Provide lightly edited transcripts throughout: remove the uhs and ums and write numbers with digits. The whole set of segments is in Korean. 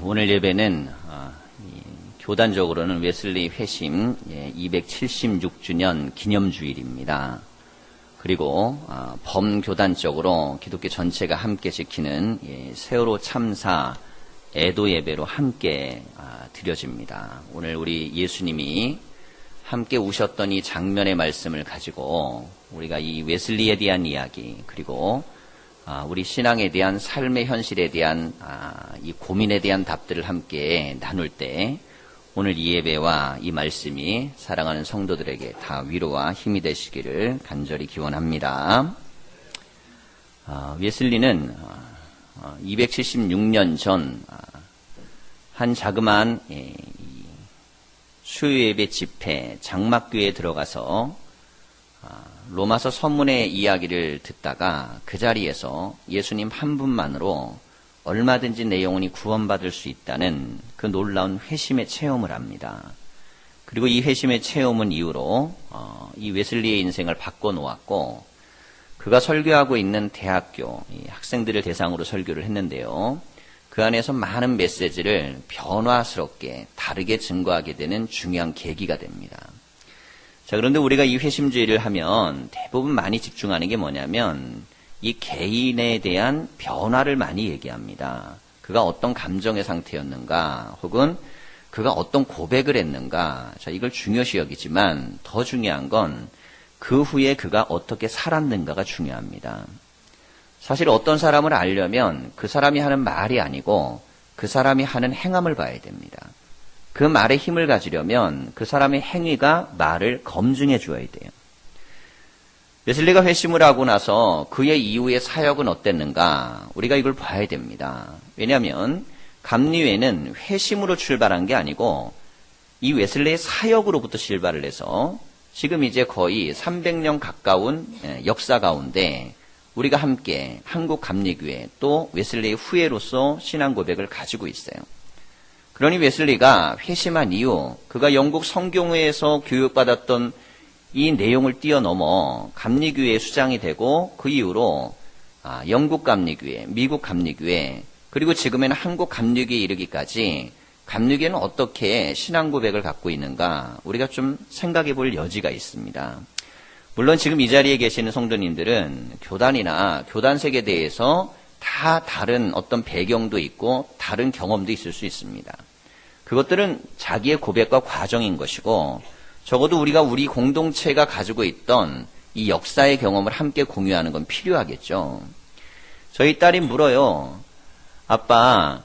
오늘 예배는 교단적으로는 웨슬리 회심 276주년 기념주일입니다. 그리고 범교단적으로 기독교 전체가 함께 지키는 세월호 참사 애도 예배로 함께 드려집니다. 오늘 우리 예수님이 함께 우셨던 이 장면의 말씀을 가지고 우리가 이 웨슬리에 대한 이야기, 그리고 우리 신앙에 대한 삶의 현실에 대한 이 고민에 대한 답들을 함께 나눌 때 오늘 이 예배와 이 말씀이 사랑하는 성도들에게 다 위로와 힘이 되시기를 간절히 기원합니다. 웨슬리는 276년 전 한 자그마한 수요예배 집회 장막교회에 들어가서 로마서 서문의 이야기를 듣다가 그 자리에서 예수님 한 분만으로 얼마든지 내 영혼이 구원받을 수 있다는 그 놀라운 회심의 체험을 합니다. 그리고 이 회심의 체험은 이후로 이 웨슬리의 인생을 바꿔놓았고, 그가 설교하고 있는 대학교 학생들을 대상으로 설교를 했는데요. 그 안에서 많은 메시지를 변화스럽게 다르게 증거하게 되는 중요한 계기가 됩니다. 자, 그런데 우리가 이 회심주의를 하면 대부분 많이 집중하는 게 뭐냐면 이 개인에 대한 변화를 많이 얘기합니다. 그가 어떤 감정의 상태였는가, 혹은 그가 어떤 고백을 했는가. 자, 이걸 중요시 여기지만 더 중요한 건 그 후에 그가 어떻게 살았는가가 중요합니다. 사실 어떤 사람을 알려면 그 사람이 하는 말이 아니고 그 사람이 하는 행함을 봐야 됩니다. 그 말에 힘을 가지려면 그 사람의 행위가 말을 검증해 주어야 돼요. 웨슬리가 회심을 하고 나서 그의 이후의 사역은 어땠는가, 우리가 이걸 봐야 됩니다. 왜냐하면 감리회는 회심으로 출발한 게 아니고 이 웨슬리의 사역으로부터 출발을 해서 지금 이제 거의 300년 가까운 역사 가운데 우리가 함께 한국 감리교회 또 웨슬리의 후예로서 신앙 고백을 가지고 있어요. 그러니 웨슬리가 회심한 이후 그가 영국 성경회에서 교육받았던 이 내용을 뛰어넘어 감리교회의 수장이 되고, 그 이후로 영국 감리교회, 미국 감리교회, 그리고 지금에는 한국 감리교회에 이르기까지 감리교회는 어떻게 신앙 고백을 갖고 있는가 우리가 좀 생각해 볼 여지가 있습니다. 물론 지금 이 자리에 계시는 성도님들은 교단이나 교단색에 대해서 다 다른 어떤 배경도 있고 다른 경험도 있을 수 있습니다. 그것들은 자기의 고백과 과정인 것이고, 적어도 우리가 우리 공동체가 가지고 있던 이 역사의 경험을 함께 공유하는 건 필요하겠죠. 저희 딸이 물어요. 아빠,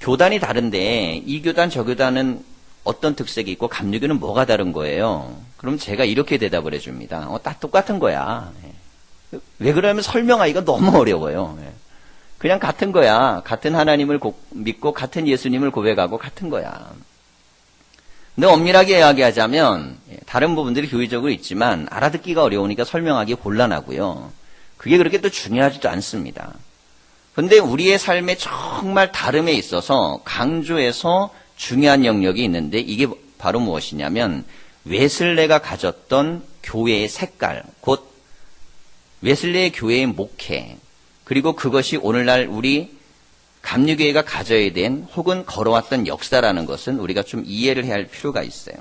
교단이 다른데 이 교단 저 교단은 어떤 특색이 있고 감리교는 뭐가 다른 거예요? 그럼 제가 이렇게 대답을 해줍니다. 다 똑같은 거야. 왜 그러냐면 설명하기가 너무 어려워요. 그냥 같은 거야. 같은 하나님을 믿고 같은 예수님을 고백하고 같은 거야. 근데 엄밀하게 이야기하자면 다른 부분들이 교리적으로 있지만 알아듣기가 어려우니까 설명하기 곤란하고요. 그게 그렇게 또 중요하지도 않습니다. 그런데 우리의 삶에 정말 다름에 있어서 강조해서 중요한 영역이 있는데, 이게 바로 무엇이냐면 웨슬레가 가졌던 교회의 색깔, 곧 웨슬레의 교회의 목회, 그리고 그것이 오늘날 우리 감리교회가 가져야 된 혹은 걸어왔던 역사라는 것은 우리가 좀 이해를 해야 할 필요가 있어요.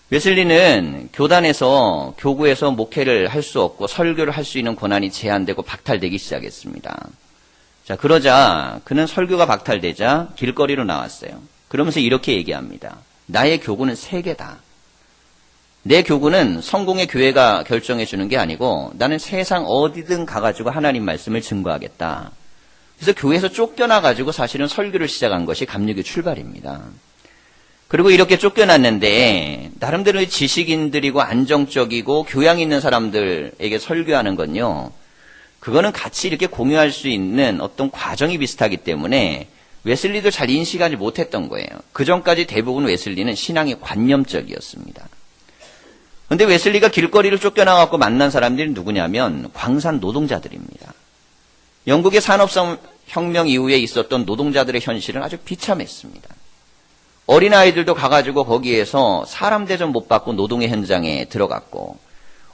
웨슬리는 교단에서, 교구에서 목회를 할 수 없고 설교를 할 수 있는 권한이 제한되고 박탈되기 시작했습니다. 자, 그러자 그는 설교가 박탈되자 길거리로 나왔어요. 그러면서 이렇게 얘기합니다. 나의 교구는 세 개다. 내 교구는 성공의 교회가 결정해 주는 게 아니고 나는 세상 어디든 가가지고 하나님 말씀을 증거하겠다. 그래서 교회에서 쫓겨나가지고 사실은 설교를 시작한 것이 감리교 출발입니다. 그리고 이렇게 쫓겨났는데 나름대로 지식인들이고 안정적이고 교양 있는 사람들에게 설교하는 건요, 그거는 같이 이렇게 공유할 수 있는 어떤 과정이 비슷하기 때문에 웨슬리도 잘 인식하지 못했던 거예요. 그 전까지 대부분 웨슬리는 신앙이 관념적이었습니다. 그런데 웨슬리가 길거리를 쫓겨나갖고 만난 사람들이 누구냐면 광산 노동자들입니다. 영국의 산업혁명 이후에 있었던 노동자들의 현실은 아주 비참했습니다. 어린아이들도 가가지고 거기에서 사람 대접 못 받고 노동의 현장에 들어갔고,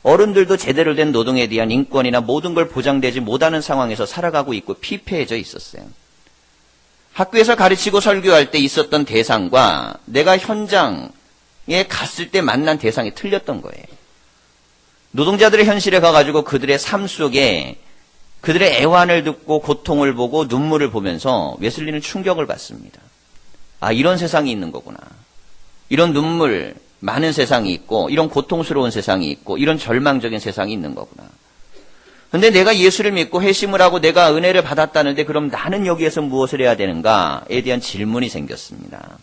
어른들도 제대로 된 노동에 대한 인권이나 모든 걸 보장되지 못하는 상황에서 살아가고 있고 피폐해져 있었어요. 학교에서 가르치고 설교할 때 있었던 대상과 내가 현장에 갔을 때 만난 대상이 틀렸던 거예요. 노동자들의 현실에 가가지고 그들의 삶 속에 그들의 애환을 듣고 고통을 보고 눈물을 보면서 웨슬리는 충격을 받습니다. 아, 이런 세상이 있는 거구나. 이런 눈물 많은 세상이 있고 이런 고통스러운 세상이 있고 이런 절망적인 세상이 있는 거구나. 근데 내가 예수를 믿고 회심을 하고 내가 은혜를 받았다는데 그럼 나는 여기에서 무엇을 해야 되는가에 대한 질문이 생겼습니다.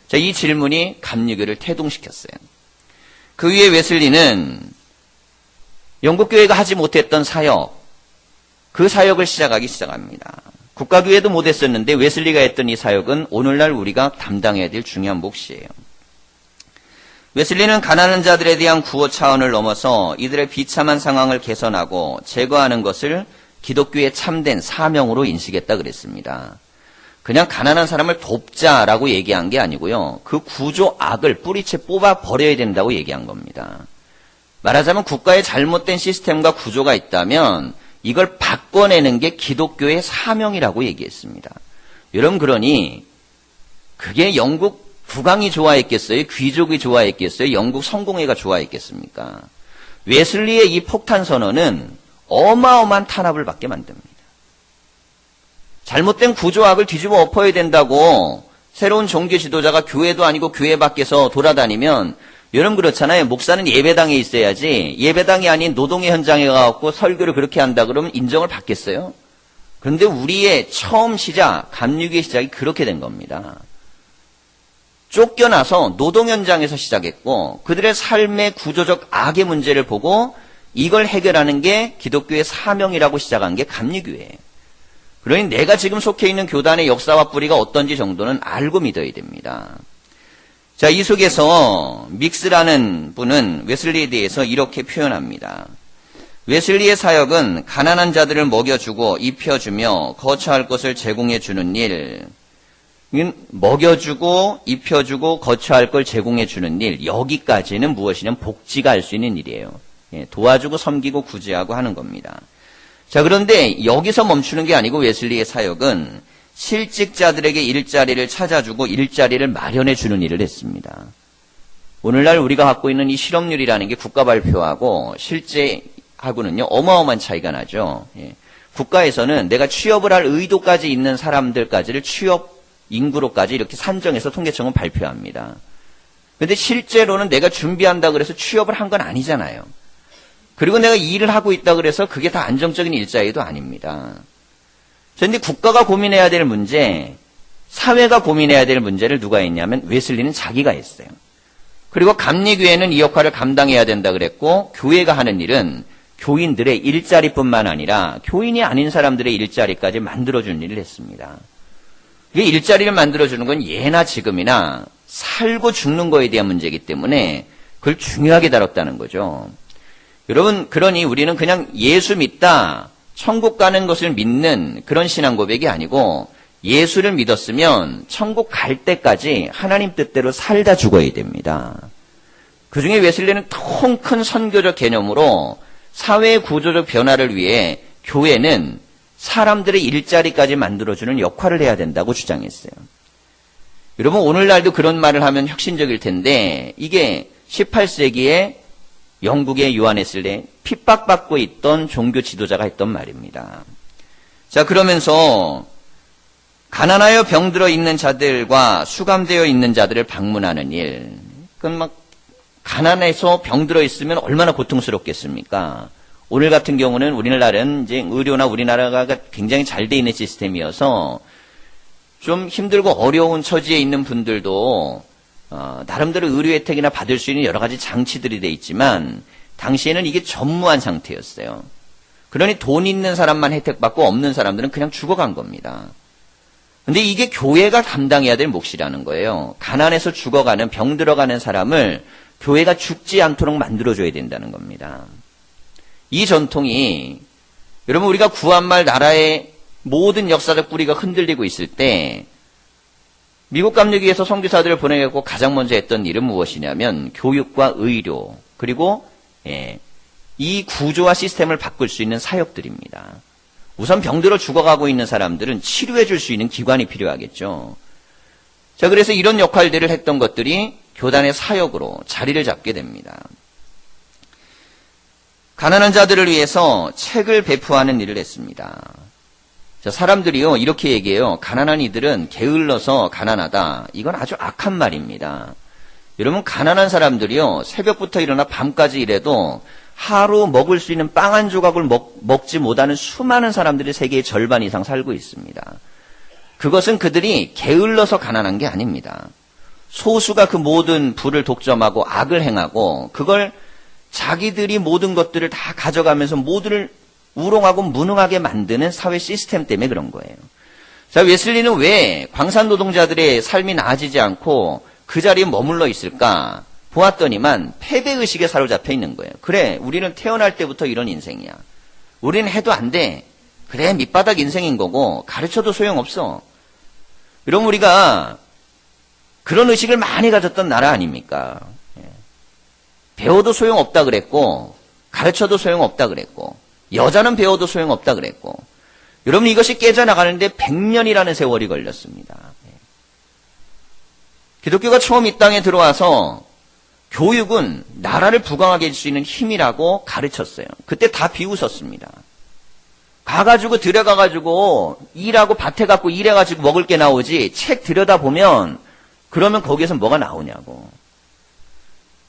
자, 이 질문이 감리교를 태동시켰어요. 그 위에 웨슬리는 영국교회가 하지 못했던 사역, 그 사역을 시작하기 시작합니다. 국가교회도 못했었는데 웨슬리가 했던 이 사역은 오늘날 우리가 담당해야 될 중요한 몫이에요. 웨슬리는 가난한 자들에 대한 구호 차원을 넘어서 이들의 비참한 상황을 개선하고 제거하는 것을 기독교의 참된 사명으로 인식했다 그랬습니다. 그냥 가난한 사람을 돕자라고 얘기한 게 아니고요. 그 구조 악을 뿌리채 뽑아 버려야 된다고 얘기한 겁니다. 말하자면 국가의 잘못된 시스템과 구조가 있다면 이걸 바꿔내는 게 기독교의 사명이라고 얘기했습니다. 여러분, 그러니 그게 영국 국왕이 좋아했겠어요? 귀족이 좋아했겠어요? 영국 성공회가 좋아했겠습니까? 웨슬리의 이 폭탄 선언은 어마어마한 탄압을 받게 만듭니다. 잘못된 구조학을 뒤집어 엎어야 된다고 새로운 종교 지도자가 교회도 아니고 교회 밖에서 돌아다니면 여러분 그렇잖아요. 목사는 예배당에 있어야지 예배당이 아닌 노동의 현장에 가서 설교를 그렇게 한다 그러면 인정을 받겠어요? 그런데 우리의 처음 시작, 감리교의 시작이 그렇게 된 겁니다. 쫓겨나서 노동 현장에서 시작했고 그들의 삶의 구조적 악의 문제를 보고 이걸 해결하는 게 기독교의 사명이라고 시작한 게 감리교회예요. 그러니 내가 지금 속해 있는 교단의 역사와 뿌리가 어떤지 정도는 알고 믿어야 됩니다. 자, 이 속에서 믹스라는 분은 웨슬리에 대해서 이렇게 표현합니다. 웨슬리의 사역은 가난한 자들을 먹여주고 입혀주며 거처할 것을 제공해주는 일, 먹여주고 입혀주고 거처할 걸 제공해주는 일, 여기까지는 무엇이냐면 복지가 할 수 있는 일이에요. 도와주고 섬기고 구제하고 하는 겁니다. 자, 그런데 여기서 멈추는 게 아니고 웨슬리의 사역은 실직자들에게 일자리를 찾아주고 일자리를 마련해 주는 일을 했습니다. 오늘날 우리가 갖고 있는 이 실업률이라는 게 국가 발표하고 실제하고는요 어마어마한 차이가 나죠. 국가에서는 내가 취업을 할 의도까지 있는 사람들까지를 취업 인구로까지 이렇게 산정해서 통계청은 발표합니다. 그런데 실제로는 내가 준비한다 그래서 취업을 한 건 아니잖아요. 그리고 내가 일을 하고 있다 그래서 그게 다 안정적인 일자리도 아닙니다. 그런데 국가가 고민해야 될 문제, 사회가 고민해야 될 문제를 누가 했냐면 웨슬리는 자기가 했어요. 그리고 감리교회는 이 역할을 감당해야 된다 그랬고 교회가 하는 일은 교인들의 일자리뿐만 아니라 교인이 아닌 사람들의 일자리까지 만들어주는 일을 했습니다. 이게 일자리를 만들어주는 건 예나 지금이나 살고 죽는 거에 대한 문제이기 때문에 그걸 중요하게 다뤘다는 거죠. 여러분, 그러니 우리는 그냥 예수 믿다, 천국 가는 것을 믿는 그런 신앙 고백이 아니고 예수를 믿었으면 천국 갈 때까지 하나님 뜻대로 살다 죽어야 됩니다. 그중에 웨슬리는 통 큰 선교적 개념으로 사회의 구조적 변화를 위해 교회는 사람들의 일자리까지 만들어주는 역할을 해야 된다고 주장했어요. 여러분, 오늘날도 그런 말을 하면 혁신적일 텐데 이게 18세기에 영국의 요한웨슬리 핍박받고 있던 종교 지도자가 했던 말입니다. 자, 그러면서 가난하여 병들어 있는 자들과 수감되어 있는 자들을 방문하는 일. 그건 막 가난해서 병들어 있으면 얼마나 고통스럽겠습니까? 오늘 같은 경우는 우리나라는 이제 의료나 우리나라가 굉장히 잘 돼 있는 시스템이어서 좀 힘들고 어려운 처지에 있는 분들도 나름대로 의료 혜택이나 받을 수 있는 여러 가지 장치들이 돼 있지만 당시에는 이게 전무한 상태였어요. 그러니 돈 있는 사람만 혜택받고 없는 사람들은 그냥 죽어간 겁니다. 근데 이게 교회가 감당해야 될 몫이라는 거예요. 가난해서 죽어가는, 병들어가는 사람을 교회가 죽지 않도록 만들어줘야 된다는 겁니다. 이 전통이 여러분 우리가 구한말 나라의 모든 역사적 뿌리가 흔들리고 있을 때 미국 감리교에서 선교사들을 보내고 가장 먼저 했던 일은 무엇이냐면 교육과 의료 그리고 이 구조와 시스템을 바꿀 수 있는 사역들입니다. 우선 병들어 죽어가고 있는 사람들은 치료해 줄 수 있는 기관이 필요하겠죠. 자, 그래서 이런 역할들을 했던 것들이 교단의 사역으로 자리를 잡게 됩니다. 가난한 자들을 위해서 책을 배포하는 일을 했습니다. 자, 사람들이요, 이렇게 얘기해요. 가난한 이들은 게을러서 가난하다. 이건 아주 악한 말입니다. 여러분, 가난한 사람들이요, 새벽부터 일어나 밤까지 일해도 하루 먹을 수 있는 빵 한 조각을 먹지 못하는 수많은 사람들이 세계의 절반 이상 살고 있습니다. 그것은 그들이 게을러서 가난한 게 아닙니다. 소수가 그 모든 부를 독점하고 악을 행하고 그걸 자기들이 모든 것들을 다 가져가면서 모두를 우롱하고 무능하게 만드는 사회 시스템 때문에 그런 거예요. 자, 웨슬리는 왜 광산 노동자들의 삶이 나아지지 않고 그 자리에 머물러 있을까? 보았더니만 패배의식에 사로잡혀 있는 거예요. 그래, 우리는 태어날 때부터 이런 인생이야. 우리는 해도 안 돼. 그래, 밑바닥 인생인 거고 가르쳐도 소용없어. 여러분, 우리가 그런 의식을 많이 가졌던 나라 아닙니까? 배워도 소용없다 그랬고 가르쳐도 소용없다 그랬고 여자는 배워도 소용없다 그랬고 여러분, 이것이 깨져나가는데 100년이라는 세월이 걸렸습니다. 기독교가 처음 이 땅에 들어와서 교육은 나라를 부강하게 해줄 수 있는 힘이라고 가르쳤어요. 그때 다 비웃었습니다. 가가지고 들여가가지고 일하고 밭에 갖고 일해가지고 먹을 게 나오지 책 들여다보면 그러면 거기에서 뭐가 나오냐고.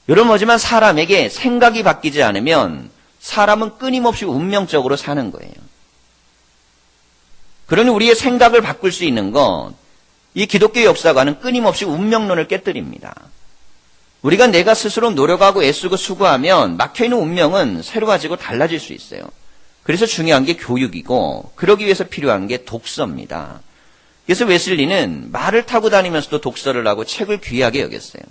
여러분, 하지만 사람에게 생각이 바뀌지 않으면 사람은 끊임없이 운명적으로 사는 거예요. 그러니 우리의 생각을 바꿀 수 있는 건 이 기독교 역사관은 끊임없이 운명론을 깨뜨립니다. 우리가 내가 스스로 노력하고 애쓰고 수고하면 막혀있는 운명은 새로워지고 달라질 수 있어요. 그래서 중요한 게 교육이고 그러기 위해서 필요한 게 독서입니다. 그래서 웨슬리는 말을 타고 다니면서도 독서를 하고 책을 귀하게 여겼어요.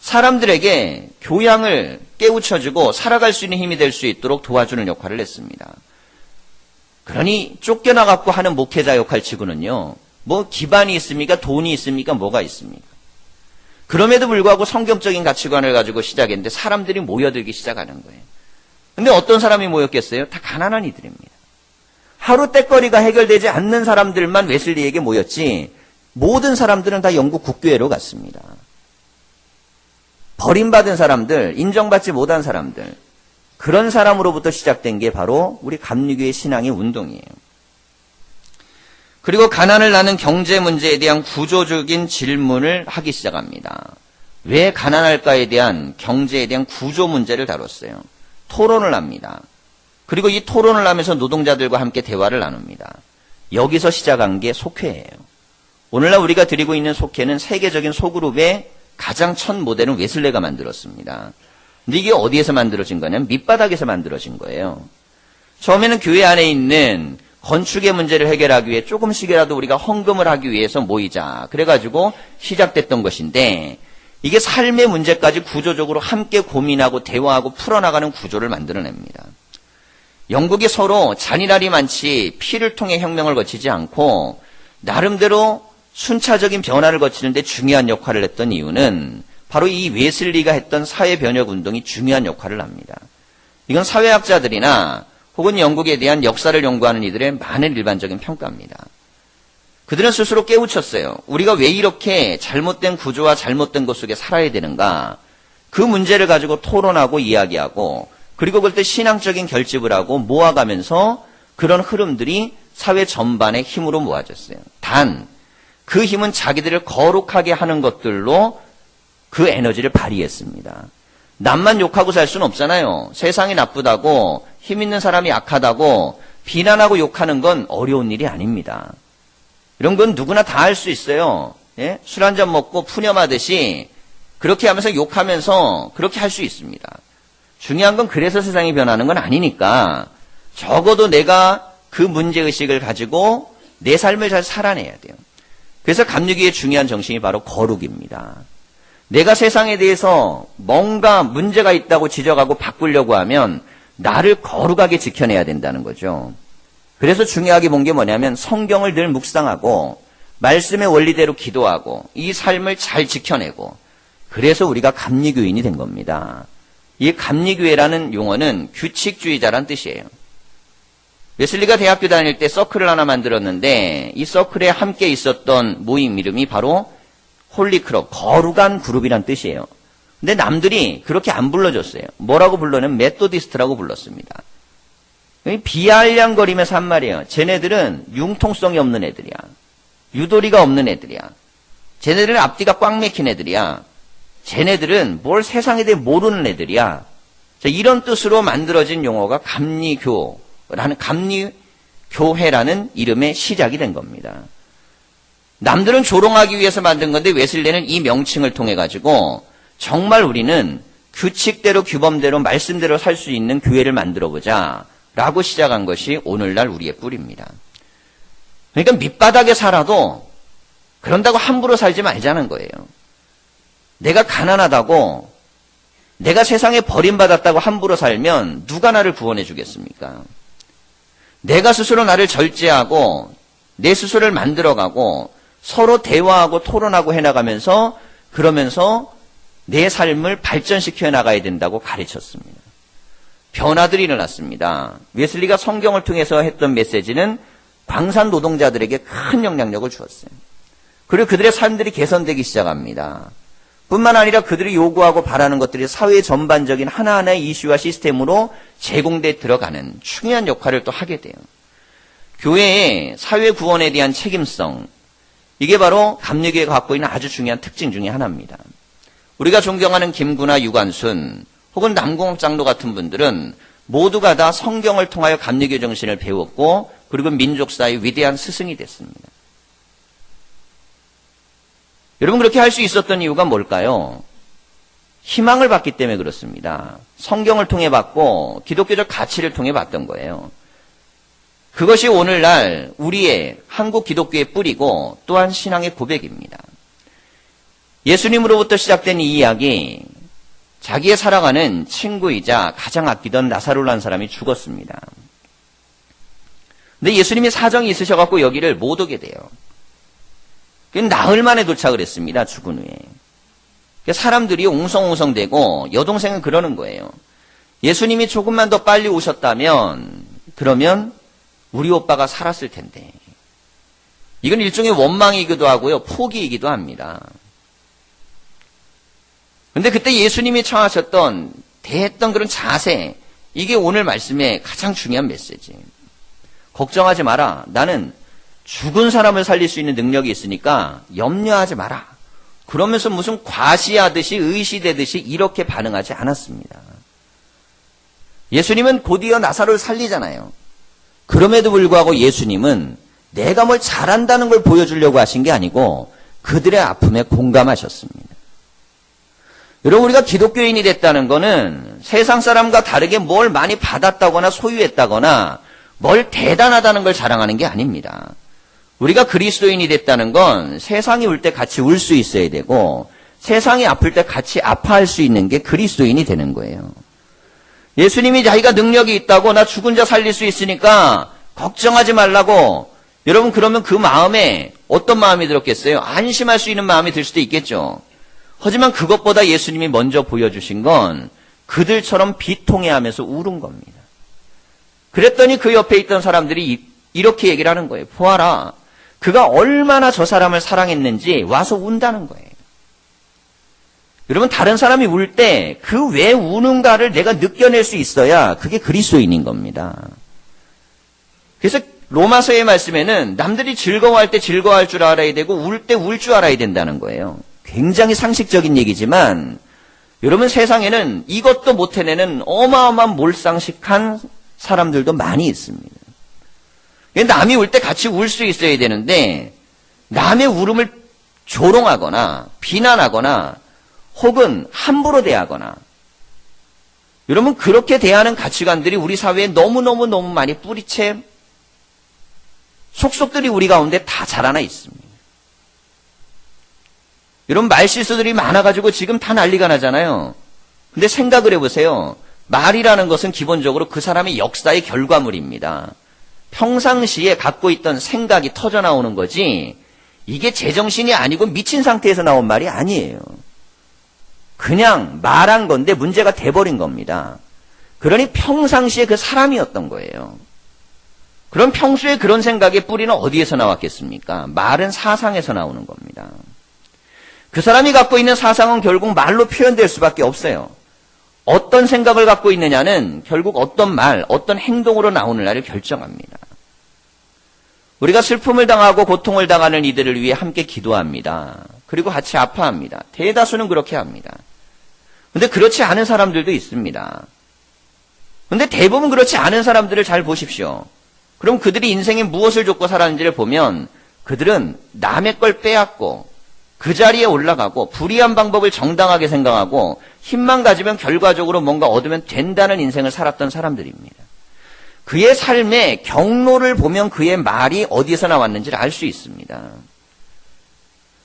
사람들에게 교양을 깨우쳐주고 살아갈 수 있는 힘이 될 수 있도록 도와주는 역할을 했습니다. 그러니 쫓겨나갖고 하는 목회자 역할 치고는요, 뭐 기반이 있습니까? 돈이 있습니까? 뭐가 있습니까? 그럼에도 불구하고 성경적인 가치관을 가지고 시작했는데 사람들이 모여들기 시작하는 거예요. 근데 어떤 사람이 모였겠어요? 다 가난한 이들입니다. 하루 떼거리가 해결되지 않는 사람들만 웨슬리에게 모였지 모든 사람들은 다 영국 국교회로 갔습니다. 버림받은 사람들, 인정받지 못한 사람들, 그런 사람으로부터 시작된 게 바로 우리 감리교의 신앙의 운동이에요. 그리고 가난을 낳는 경제 문제에 대한 구조적인 질문을 하기 시작합니다. 왜 가난할까에 대한 경제에 대한 구조 문제를 다뤘어요. 토론을 합니다. 그리고 이 토론을 하면서 노동자들과 함께 대화를 나눕니다. 여기서 시작한 게 속회예요. 오늘날 우리가 드리고 있는 속회는 세계적인 소그룹의 가장 첫 모델은 웨슬레가 만들었습니다. 근데 이게 어디에서 만들어진 거냐면 밑바닥에서 만들어진 거예요. 처음에는 교회 안에 있는 건축의 문제를 해결하기 위해 조금씩이라도 우리가 헌금을 하기 위해서 모이자. 그래가지고 시작됐던 것인데 이게 삶의 문제까지 구조적으로 함께 고민하고 대화하고 풀어나가는 구조를 만들어냅니다. 영국이 서로 잔인할이 많지 피를 통해 혁명을 거치지 않고 나름대로 순차적인 변화를 거치는데 중요한 역할을 했던 이유는 바로 이 웨슬리가 했던 사회 변혁 운동이 중요한 역할을 합니다. 이건 사회학자들이나 혹은 영국에 대한 역사를 연구하는 이들의 많은 일반적인 평가입니다. 그들은 스스로 깨우쳤어요. 우리가 왜 이렇게 잘못된 구조와 잘못된 것 속에 살아야 되는가? 그 문제를 가지고 토론하고 이야기하고 그리고 그럴 때 신앙적인 결집을 하고 모아가면서 그런 흐름들이 사회 전반의 힘으로 모아졌어요. 단, 그 힘은 자기들을 거룩하게 하는 것들로 그 에너지를 발휘했습니다. 남만 욕하고 살 수는 없잖아요. 세상이 나쁘다고 힘 있는 사람이 약하다고 비난하고 욕하는 건 어려운 일이 아닙니다. 이런 건 누구나 다 할 수 있어요. 예? 술 한잔 먹고 푸념하듯이 그렇게 하면서 욕하면서 그렇게 할 수 있습니다. 중요한 건 그래서 세상이 변하는 건 아니니까 적어도 내가 그 문제의식을 가지고 내 삶을 잘 살아내야 돼요. 그래서 감리교의 중요한 정신이 바로 거룩입니다. 내가 세상에 대해서 뭔가 문제가 있다고 지적하고 바꾸려고 하면 나를 거룩하게 지켜내야 된다는 거죠. 그래서 중요하게 본 게 뭐냐면 성경을 늘 묵상하고 말씀의 원리대로 기도하고 이 삶을 잘 지켜내고 그래서 우리가 감리교인이 된 겁니다. 이 감리교회라는 용어는 규칙주의자란 뜻이에요. 웨슬리가 대학교 다닐 때 서클을 하나 만들었는데 이 서클에 함께 있었던 모임 이름이 바로 홀리클럽, 거룩한 그룹이란 뜻이에요. 근데 남들이 그렇게 안 불러줬어요. 뭐라고 불러는 메토디스트라고 불렀습니다. 비아냥거리면서 한 말이에요. 쟤네들은 융통성이 없는 애들이야. 유도리가 없는 애들이야. 쟤네들은 앞뒤가 꽉 막힌 애들이야. 쟤네들은 뭘 세상에 대해 모르는 애들이야. 자, 이런 뜻으로 만들어진 용어가 감리교회라는 이름의 시작이 된 겁니다. 남들은 조롱하기 위해서 만든 건데 웨슬리는 이 명칭을 통해 가지고 정말 우리는 규칙대로 규범대로 말씀대로 살 수 있는 교회를 만들어보자 라고 시작한 것이 오늘날 우리의 뿌리입니다. 그러니까 밑바닥에 살아도 그런다고 함부로 살지 말자는 거예요. 내가 가난하다고, 내가 세상에 버림받았다고 함부로 살면 누가 나를 구원해 주겠습니까? 내가 스스로 나를 절제하고 내 스스로를 만들어가고 서로 대화하고 토론하고 해나가면서 그러면서 내 삶을 발전시켜 나가야 된다고 가르쳤습니다. 변화들이 일어났습니다. 웨슬리가 성경을 통해서 했던 메시지는 광산 노동자들에게 큰 영향력을 주었어요. 그리고 그들의 삶들이 개선되기 시작합니다. 뿐만 아니라 그들이 요구하고 바라는 것들이 사회 전반적인 하나하나의 이슈와 시스템으로 제공돼 들어가는 중요한 역할을 또 하게 돼요. 교회의 사회 구원에 대한 책임성, 이게 바로 감리교회가 갖고 있는 아주 중요한 특징 중에 하나입니다. 우리가 존경하는 김구나 유관순 혹은 남궁옥 장로 같은 분들은 모두가 다 성경을 통하여 감리교 정신을 배웠고 그리고 민족사의 위대한 스승이 됐습니다. 여러분, 그렇게 할 수 있었던 이유가 뭘까요? 희망을 받기 때문에 그렇습니다. 성경을 통해 받고 기독교적 가치를 통해 받던 거예요. 그것이 오늘날 우리의 한국 기독교의 뿌리고 또한 신앙의 고백입니다. 예수님으로부터 시작된 이 이야기, 자기의 사랑하는 친구이자 가장 아끼던 나사로라는 사람이 죽었습니다. 근데 예수님이 사정이 있으셔갖고 여기를 못 오게 돼요. 나흘 만에 도착을 했습니다. 죽은 후에. 사람들이 옹성옹성대고 여동생은 그러는 거예요. 예수님이 조금만 더 빨리 오셨다면 그러면 우리 오빠가 살았을 텐데. 이건 일종의 원망이기도 하고요. 포기이기도 합니다. 근데 그때 예수님이 청하셨던 대했던 그런 자세, 이게 오늘 말씀의 가장 중요한 메시지. 걱정하지 마라. 나는 죽은 사람을 살릴 수 있는 능력이 있으니까 염려하지 마라. 그러면서 무슨 과시하듯이 의시되듯이 이렇게 반응하지 않았습니다. 예수님은 곧이어 나사로를 살리잖아요. 그럼에도 불구하고 예수님은 내가 뭘 잘한다는 걸 보여주려고 하신 게 아니고 그들의 아픔에 공감하셨습니다. 여러분, 우리가 기독교인이 됐다는 거는 세상 사람과 다르게 뭘 많이 받았다거나 소유했다거나 뭘 대단하다는 걸 자랑하는 게 아닙니다. 우리가 그리스도인이 됐다는 건 세상이 울 때 같이 울 수 있어야 되고 세상이 아플 때 같이 아파할 수 있는 게 그리스도인이 되는 거예요. 예수님이 자기가 능력이 있다고 나 죽은 자 살릴 수 있으니까 걱정하지 말라고. 여러분, 그러면 그 마음에 어떤 마음이 들었겠어요? 안심할 수 있는 마음이 들 수도 있겠죠. 하지만 그것보다 예수님이 먼저 보여주신 건 그들처럼 비통해하면서 울은 겁니다. 그랬더니 그 옆에 있던 사람들이 이렇게 얘기를 하는 거예요. 보아라, 그가 얼마나 저 사람을 사랑했는지 와서 운다는 거예요. 여러분, 다른 사람이 울 때 그 왜 우는가를 내가 느껴낼 수 있어야 그게 그리스도인인 겁니다. 그래서 로마서의 말씀에는 남들이 즐거워할 때 즐거워할 줄 알아야 되고 울 때 울 줄 알아야 된다는 거예요. 굉장히 상식적인 얘기지만 여러분, 세상에는 이것도 못 해내는 어마어마한 몰상식한 사람들도 많이 있습니다. 남이 울 때 같이 울 수 있어야 되는데 남의 울음을 조롱하거나 비난하거나 혹은 함부로 대하거나, 여러분, 그렇게 대하는 가치관들이 우리 사회에 너무너무 많이 뿌리채 속속들이 우리 가운데 다 자라나 있습니다. 여러분, 말실수들이 많아가지고 지금 다 난리가 나잖아요. 근데 생각을 해보세요. 말이라는 것은 기본적으로 그 사람의 역사의 결과물입니다. 평상시에 갖고 있던 생각이 터져나오는 거지 이게 제정신이 아니고 미친 상태에서 나온 말이 아니에요. 그냥 말한 건데 문제가 돼버린 겁니다. 그러니 평상시에 그 사람이었던 거예요. 그럼 평소에 그런 생각의 뿌리는 어디에서 나왔겠습니까? 말은 사상에서 나오는 겁니다. 그 사람이 갖고 있는 사상은 결국 말로 표현될 수밖에 없어요. 어떤 생각을 갖고 있느냐는 결국 어떤 말, 어떤 행동으로 나오느냐를 결정합니다. 우리가 슬픔을 당하고 고통을 당하는 이들을 위해 함께 기도합니다. 그리고 같이 아파합니다. 대다수는 그렇게 합니다. 근데 그렇지 않은 사람들도 있습니다. 근데 대부분 그렇지 않은 사람들을 잘 보십시오. 그럼 그들이 인생에 무엇을 줬고 살았는지를 보면 그들은 남의 걸 빼앗고 그 자리에 올라가고 불의한 방법을 정당하게 생각하고 힘만 가지면 결과적으로 뭔가 얻으면 된다는 인생을 살았던 사람들입니다. 그의 삶의 경로를 보면 그의 말이 어디에서 나왔는지를 알 수 있습니다.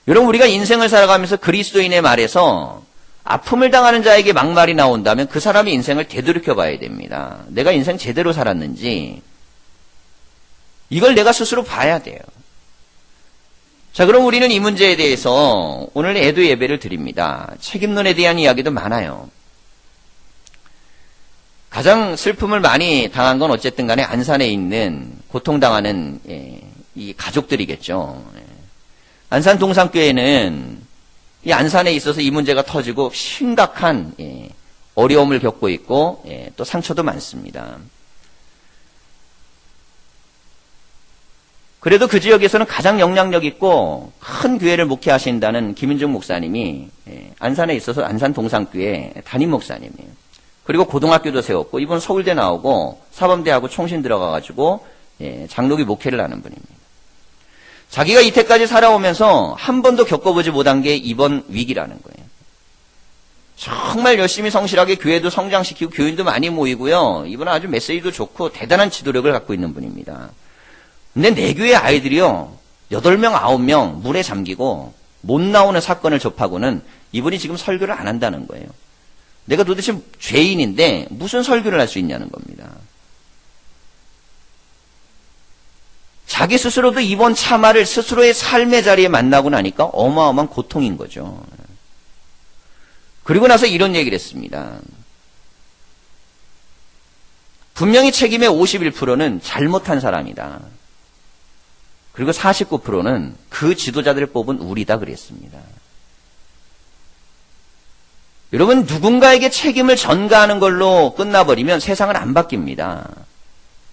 여러분, 우리가 인생을 살아가면서 그리스도인의 말에서 아픔을 당하는 자에게 막말이 나온다면 그 사람의 인생을 되돌이켜 봐야 됩니다. 내가 인생 제대로 살았는지 이걸 내가 스스로 봐야 돼요. 자, 그럼 우리는 이 문제에 대해서 오늘 애도 예배를 드립니다. 책임론에 대한 이야기도 많아요. 가장 슬픔을 많이 당한 건 어쨌든 간에 안산에 있는 고통당하는 이 가족들이겠죠. 안산 동산교회는 이 안산에 있어서 이 문제가 터지고 심각한 어려움을 겪고 있고 또 상처도 많습니다. 그래도 그 지역에서는 가장 영향력 있고 큰 교회를 목회하신다는 김인중 목사님이 안산에 있어서 안산 동산교회 담임 목사님이에요. 그리고 고등학교도 세웠고 이분 서울대 나오고 사범대하고 총신 들어가가지고 장로교 목회를 하는 분입니다. 자기가 이때까지 살아오면서 한 번도 겪어보지 못한 게 이번 위기라는 거예요. 정말 열심히 성실하게 교회도 성장시키고 교인도 많이 모이고요. 이분은 아주 메시지도 좋고 대단한 지도력을 갖고 있는 분입니다. 근데 내 교회 아이들이요, 8명, 9명 물에 잠기고 못 나오는 사건을 접하고는 이분이 지금 설교를 안 한다는 거예요. 내가 도대체 죄인인데 무슨 설교를 할 수 있냐는 겁니다. 자기 스스로도 이번 참화를 스스로의 삶의 자리에 만나고 나니까 어마어마한 고통인 거죠. 그리고 나서 이런 얘기를 했습니다. 분명히 책임의 51%는 잘못한 사람이다. 그리고 49%는 그 지도자들을 뽑은 우리다 그랬습니다. 여러분, 누군가에게 책임을 전가하는 걸로 끝나버리면 세상은 안 바뀝니다.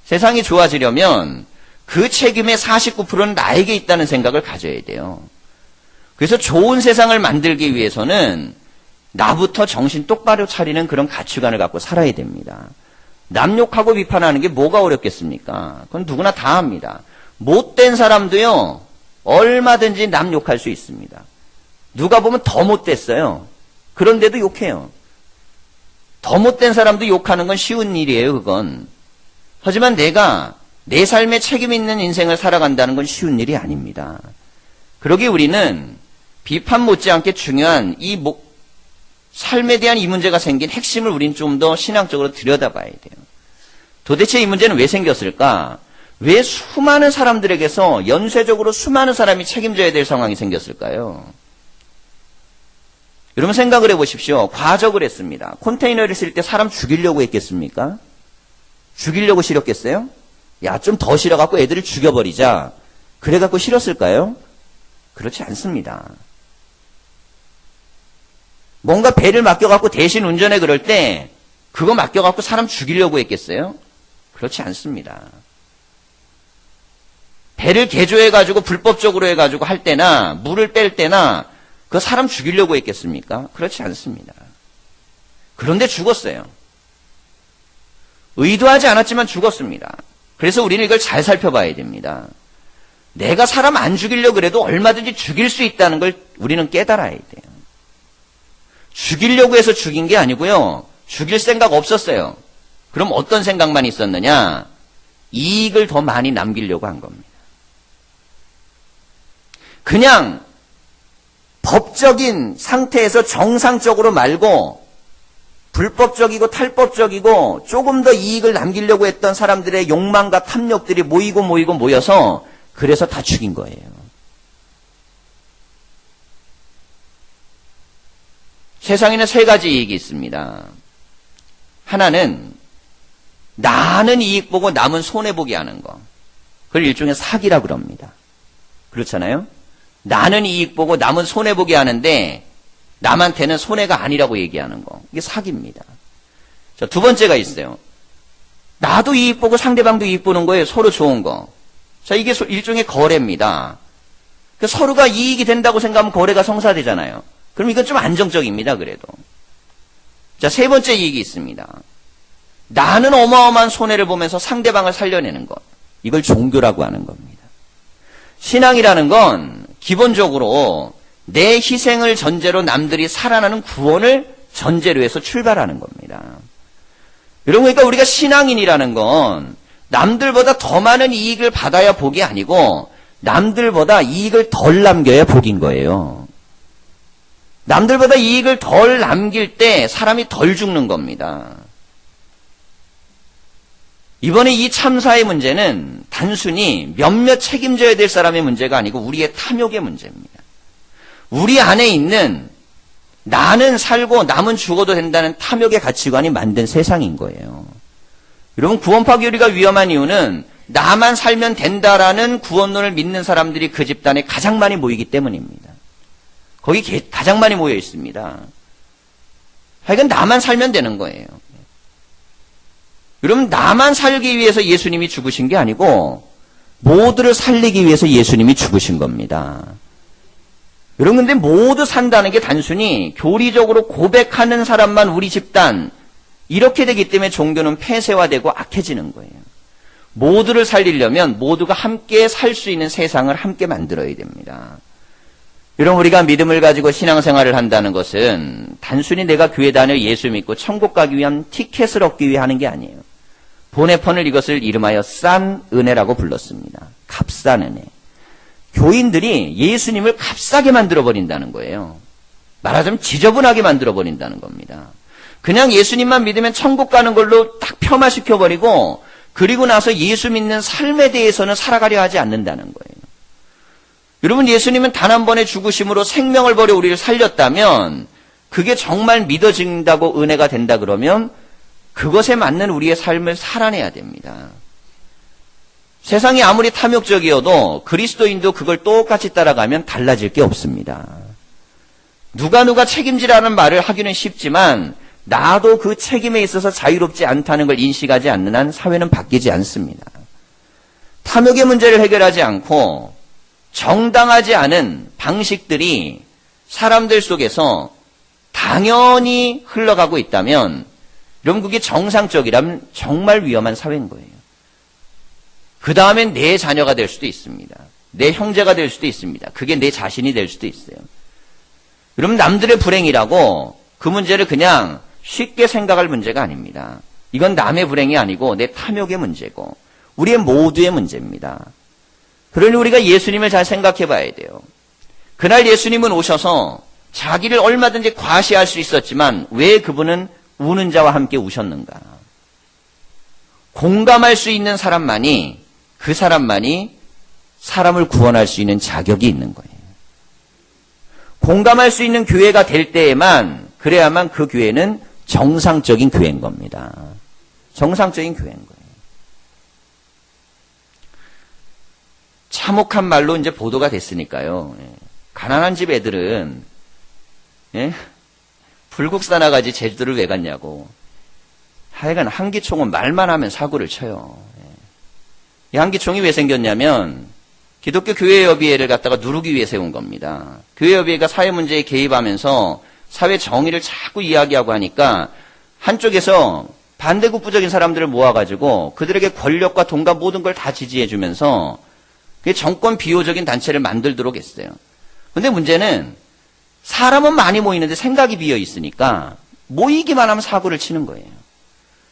세상이 좋아지려면 그 책임의 49%는 나에게 있다는 생각을 가져야 돼요. 그래서 좋은 세상을 만들기 위해서는 나부터 정신 똑바로 차리는 그런 가치관을 갖고 살아야 됩니다. 남 욕하고 비판하는 게 뭐가 어렵겠습니까? 그건 누구나 다 합니다. 못된 사람도요, 얼마든지 남 욕할 수 있습니다. 누가 보면 더 못됐어요. 그런데도 욕해요. 더 못된 사람도 욕하는 건 쉬운 일이에요, 그건. 하지만 내가 내 삶에 책임 있는 인생을 살아간다는 건 쉬운 일이 아닙니다. 그러기 우리는 비판 못지않게 중요한 이 삶에 대한 이 문제가 생긴 핵심을 우린 좀 더 신앙적으로 들여다봐야 돼요. 도대체 이 문제는 왜 생겼을까? 왜 수많은 사람들에게서 연쇄적으로 수많은 사람이 책임져야 될 상황이 생겼을까요? 여러분 생각을 해보십시오. 과적을 했습니다. 컨테이너를 쓸 때 사람 죽이려고 했겠습니까? 죽이려고 실었겠어요? 야, 좀 더 실어갖고 애들을 죽여버리자. 그래갖고 실었을까요? 그렇지 않습니다. 뭔가 배를 맡겨갖고 대신 운전해 그럴 때 그거 맡겨갖고 사람 죽이려고 했겠어요? 그렇지 않습니다. 배를 개조해가지고 불법적으로 해가지고 할 때나 물을 뺄 때나 그 사람 죽이려고 했겠습니까? 그렇지 않습니다. 그런데 죽었어요. 의도하지 않았지만 죽었습니다. 그래서 우리는 이걸 잘 살펴봐야 됩니다. 내가 사람 안 죽이려고 그래도 얼마든지 죽일 수 있다는 걸 우리는 깨달아야 돼요. 죽이려고 해서 죽인 게 아니고요. 죽일 생각 없었어요. 그럼 어떤 생각만 있었느냐? 이익을 더 많이 남기려고 한 겁니다. 그냥 법적인 상태에서 정상적으로 말고 불법적이고 탈법적이고 조금 더 이익을 남기려고 했던 사람들의 욕망과 탐욕들이 모여서 그래서 다 죽인 거예요. 세상에는 3가지 이익이 있습니다. 하나는 나는 이익 보고 남은 손해보게 하는 거. 그걸 일종의 사기라 그럽니다. 그렇잖아요? 나는 이익 보고 남은 손해보게 하는데 남한테는 손해가 아니라고 얘기하는 거. 이게 사기입니다. 자, 두 번째가 있어요. 나도 이익 보고 상대방도 이익 보는 거예요. 서로 좋은 거. 자, 이게 일종의 거래입니다. 서로가 이익이 된다고 생각하면 거래가 성사되잖아요. 그럼 이건 좀 안정적입니다. 그래도. 자, 세 번째 이익이 있습니다. 나는 어마어마한 손해를 보면서 상대방을 살려내는 것. 이걸 종교라고 하는 겁니다. 신앙이라는 건 기본적으로 내 희생을 전제로 남들이 살아나는 구원을 전제로 해서 출발하는 겁니다. 여러분, 그러니까 우리가 신앙인이라는 건 남들보다 더 많은 이익을 받아야 복이 아니고 남들보다 이익을 덜 남겨야 복인 거예요. 남들보다 이익을 덜 남길 때 사람이 덜 죽는 겁니다. 이번에 이 참사의 문제는 단순히 몇몇 책임져야 될 사람의 문제가 아니고 우리의 탐욕의 문제입니다. 우리 안에 있는 나는 살고 남은 죽어도 된다는 탐욕의 가치관이 만든 세상인 거예요. 여러분, 구원파 교리가 위험한 이유는 나만 살면 된다라는 구원론을 믿는 사람들이 그 집단에 가장 많이 모이기 때문입니다. 거기 가장 많이 모여 있습니다. 하여간 나만 살면 되는 거예요. 여러분, 나만 살기 위해서 예수님이 죽으신 게 아니고 모두를 살리기 위해서 예수님이 죽으신 겁니다. 여러분, 근데 모두 산다는 게 단순히 교리적으로 고백하는 사람만 우리 집단 이렇게 되기 때문에 종교는 폐쇄화되고 악해지는 거예요. 모두를 살리려면 모두가 함께 살 수 있는 세상을 함께 만들어야 됩니다. 여러분, 우리가 믿음을 가지고 신앙생활을 한다는 것은 단순히 내가 교회 다녀 예수 믿고 천국 가기 위한 티켓을 얻기 위해 하는 게 아니에요. 보네폰을 이것을 이름하여 싼 은혜라고 불렀습니다. 값싼 은혜. 교인들이 예수님을 값싸게 만들어버린다는 거예요. 말하자면 지저분하게 만들어버린다는 겁니다. 그냥 예수님만 믿으면 천국 가는 걸로 딱 폄하시켜버리고 그리고 나서 예수 믿는 삶에 대해서는 살아가려 하지 않는다는 거예요. 여러분, 예수님은 단 한 번의 죽으심으로 생명을 버려 우리를 살렸다면 그게 정말 믿어진다고 은혜가 된다 그러면 그것에 맞는 우리의 삶을 살아내야 됩니다. 세상이 아무리 탐욕적이어도 그리스도인도 그걸 똑같이 따라가면 달라질 게 없습니다. 누가 책임지라는 말을 하기는 쉽지만 나도 그 책임에 있어서 자유롭지 않다는 걸 인식하지 않는 한 사회는 바뀌지 않습니다. 탐욕의 문제를 해결하지 않고 정당하지 않은 방식들이 사람들 속에서 당연히 흘러가고 있다면 여러분, 그게 정상적이라면 정말 위험한 사회인 거예요. 그 다음엔 내 자녀가 될 수도 있습니다. 내 형제가 될 수도 있습니다. 그게 내 자신이 될 수도 있어요. 여러분, 남들의 불행이라고 그 문제를 그냥 쉽게 생각할 문제가 아닙니다. 이건 남의 불행이 아니고 내 탐욕의 문제고 우리의 모두의 문제입니다. 그러니 우리가 예수님을 잘 생각해 봐야 돼요. 그날 예수님은 오셔서 자기를 얼마든지 과시할 수 있었지만 왜 그분은 우는 자와 함께 우셨는가? 공감할 수 있는 사람만이 그 사람만이 사람을 구원할 수 있는 자격이 있는 거예요. 공감할 수 있는 교회가 될 때에만 그래야만 그 교회는 정상적인 교회인 겁니다. 정상적인 교회인 거예요. 참혹한 말로 이제 보도가 됐으니까요. 가난한 집 애들은 불국사 나가지 제주도를 왜 갔냐고. 하여간 한기총은 말만 하면 사고를 쳐요. 이 한기총이 왜 생겼냐면 기독교 교회협의회를 갖다가 누르기 위해 세운 겁니다. 교회협의회가 사회 문제에 개입하면서 사회 정의를 자꾸 이야기하고 하니까 한쪽에서 반대국부적인 사람들을 모아가지고 그들에게 권력과 돈과 모든 걸 다 지지해주면서 정권 비호적인 단체를 만들도록 했어요. 근데 문제는 사람은 많이 모이는데 생각이 비어 있으니까 모이기만 하면 사고를 치는 거예요.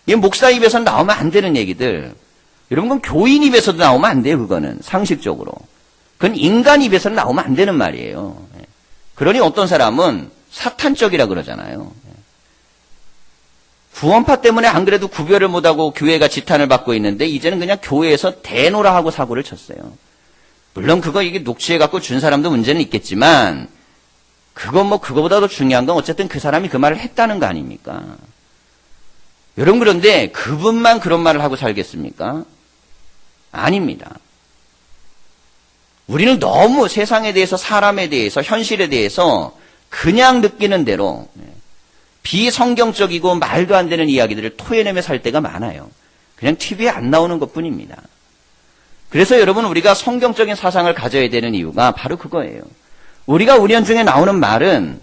이게 목사 입에서는 나오면 안 되는 얘기들. 여러분, 그건 교인 입에서도 나오면 안 돼요, 그거는. 상식적으로. 그건 인간 입에서는 나오면 안 되는 말이에요. 그러니 어떤 사람은 사탄적이라 그러잖아요. 구원파 때문에 안 그래도 구별을 못하고 교회가 지탄을 받고 있는데 이제는 그냥 교회에서 대노라 하고 사고를 쳤어요. 물론 이게 녹취해갖고 준 사람도 문제는 있겠지만 그거보다 더 중요한 건 어쨌든 그 사람이 그 말을 했다는 거 아닙니까? 여러분, 그런데 그분만 그런 말을 하고 살겠습니까? 아닙니다. 우리는 너무 세상에 대해서, 사람에 대해서, 현실에 대해서 그냥 느끼는 대로 비성경적이고 말도 안 되는 이야기들을 토해내며 살 때가 많아요. 그냥 TV에 안 나오는 것뿐입니다. 그래서 여러분, 우리가 성경적인 사상을 가져야 되는 이유가 바로 그거예요. 우리가 은연중에 나오는 말은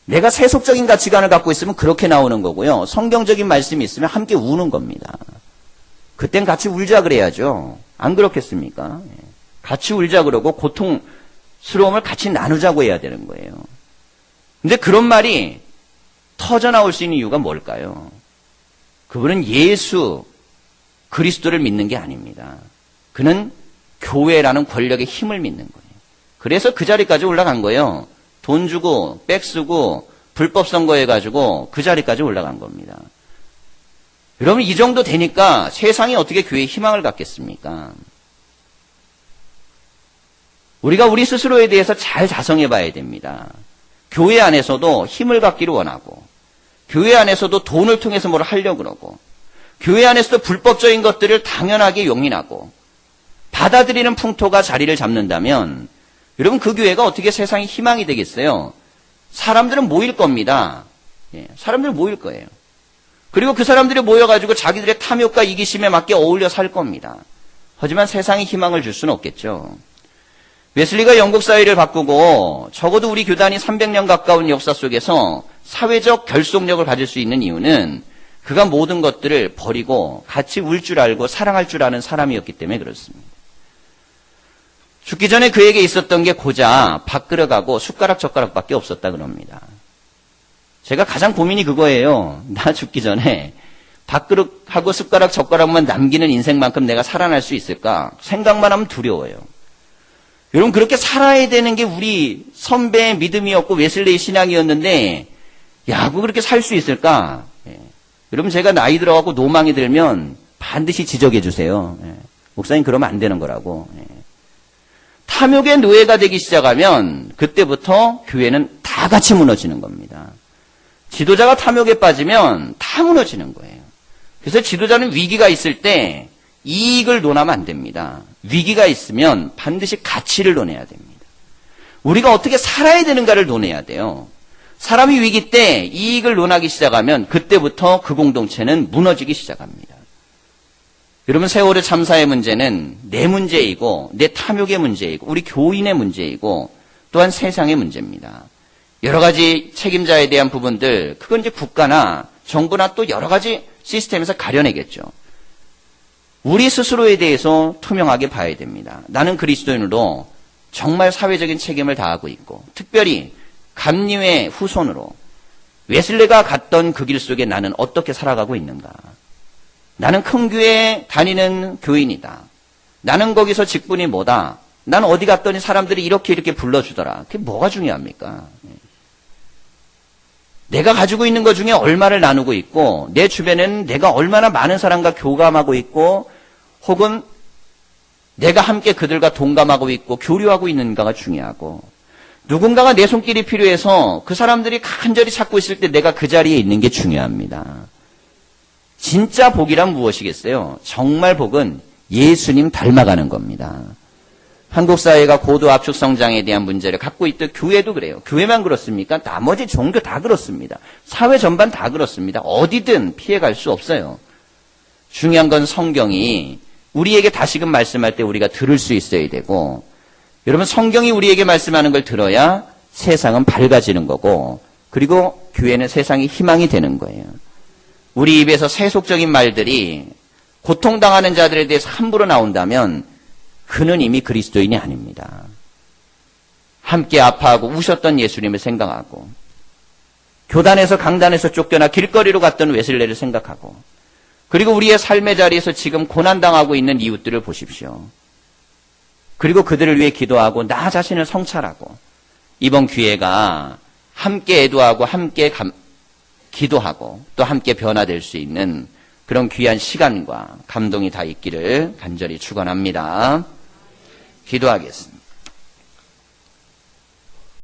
내가 세속적인 가치관을 갖고 있으면 그렇게 나오는 거고요. 성경적인 말씀이 있으면 함께 우는 겁니다. 그땐 같이 울자 그래야죠. 안 그렇겠습니까? 같이 울자 그러고 고통스러움을 같이 나누자고 해야 되는 거예요. 근데 그런 말이 터져나올 수 있는 이유가 뭘까요? 그분은 예수 그리스도를 믿는 게 아닙니다. 그는 교회라는 권력의 힘을 믿는 거예요. 그래서 그 자리까지 올라간 거예요. 돈 주고 백 쓰고 불법 선거해가지고 그 자리까지 올라간 겁니다. 여러분, 이 정도 되니까 세상이 어떻게 교회에 희망을 갖겠습니까? 우리가 우리 스스로에 대해서 잘 자성해 봐야 됩니다. 교회 안에서도 힘을 갖기를 원하고, 교회 안에서도 돈을 통해서 뭘 하려고 그러고, 교회 안에서도 불법적인 것들을 당연하게 용인하고 받아들이는 풍토가 자리를 잡는다면 여러분, 그 교회가 어떻게 세상의 희망이 되겠어요? 사람들은 모일 겁니다. 사람들은 모일 거예요. 그리고 그 사람들이 모여가지고 자기들의 탐욕과 이기심에 맞게 어울려 살 겁니다. 하지만 세상에 희망을 줄 수는 없겠죠. 웨슬리가 영국 사회를 바꾸고 적어도 우리 교단이 300년 가까운 역사 속에서 사회적 결속력을 가질 수 있는 이유는 그가 모든 것들을 버리고 같이 울 줄 알고 사랑할 줄 아는 사람이었기 때문에 그렇습니다. 죽기 전에 그에게 있었던 게 고작 밥그릇하고 숟가락 젓가락밖에 없었다 그럽니다. 제가 가장 고민이 그거예요. 나 죽기 전에 밥그릇하고 숟가락 젓가락만 남기는 인생만큼 내가 살아날 수 있을까? 생각만 하면 두려워요. 여러분, 그렇게 살아야 되는 게 우리 선배의 믿음이었고 웨슬레이 신앙이었는데 야구 그렇게 살 수 있을까? 여러분, 제가 나이 들어가고 노망이 들면 반드시 지적해 주세요. 목사님, 그러면 안 되는 거라고. 탐욕의 노예가 되기 시작하면 그때부터 교회는 다 같이 무너지는 겁니다. 지도자가 탐욕에 빠지면 다 무너지는 거예요. 그래서 지도자는 위기가 있을 때 이익을 논하면 안 됩니다. 위기가 있으면 반드시 가치를 논해야 됩니다. 우리가 어떻게 살아야 되는가를 논해야 돼요. 사람이 위기 때 이익을 논하기 시작하면 그때부터 그 공동체는 무너지기 시작합니다. 여러분, 세월의 참사의 문제는 내 문제이고 내 탐욕의 문제이고 우리 교인의 문제이고 또한 세상의 문제입니다. 여러 가지 책임자에 대한 부분들, 그건 이제 국가나 정부나 또 여러 가지 시스템에서 가려내겠죠. 우리 스스로에 대해서 투명하게 봐야 됩니다. 나는 그리스도인으로 정말 사회적인 책임을 다하고 있고, 특별히 감리회 후손으로 웨슬레가 갔던 그 길 속에 나는 어떻게 살아가고 있는가. 나는 큰 교회에 다니는 교인이다. 나는 거기서 직분이 뭐다. 나는 어디 갔더니 사람들이 이렇게 불러주더라. 그게 뭐가 중요합니까? 내가 가지고 있는 것 중에 얼마를 나누고 있고, 내 주변에는 내가 얼마나 많은 사람과 교감하고 있고, 혹은 내가 함께 그들과 동감하고 있고 교류하고 있는가가 중요하고, 누군가가 내 손길이 필요해서 그 사람들이 간절히 찾고 있을 때 내가 그 자리에 있는 게 중요합니다. 진짜 복이란 무엇이겠어요? 정말 복은 예수님 닮아가는 겁니다. 한국 사회가 고도 압축 성장에 대한 문제를 갖고 있듯 교회도 그래요. 교회만 그렇습니까? 나머지 종교 다 그렇습니다. 사회 전반 다 그렇습니다. 어디든 피해갈 수 없어요. 중요한 건 성경이 우리에게 다시금 말씀할 때 우리가 들을 수 있어야 되고, 여러분, 성경이 우리에게 말씀하는 걸 들어야 세상은 밝아지는 거고, 그리고 교회는 세상의 희망이 되는 거예요. 우리 입에서 세속적인 말들이 고통당하는 자들에 대해서 함부로 나온다면 그는 이미 그리스도인이 아닙니다. 함께 아파하고 우셨던 예수님을 생각하고, 교단에서 강단에서 쫓겨나 길거리로 갔던 웨슬레를 생각하고, 그리고 우리의 삶의 자리에서 지금 고난당하고 있는 이웃들을 보십시오. 그리고 그들을 위해 기도하고 나 자신을 성찰하고, 이번 기회가 함께 애도하고 함께 기도하고 또 함께 변화될 수 있는 그런 귀한 시간과 감동이 다 있기를 간절히 축원합니다. 기도하겠습니다.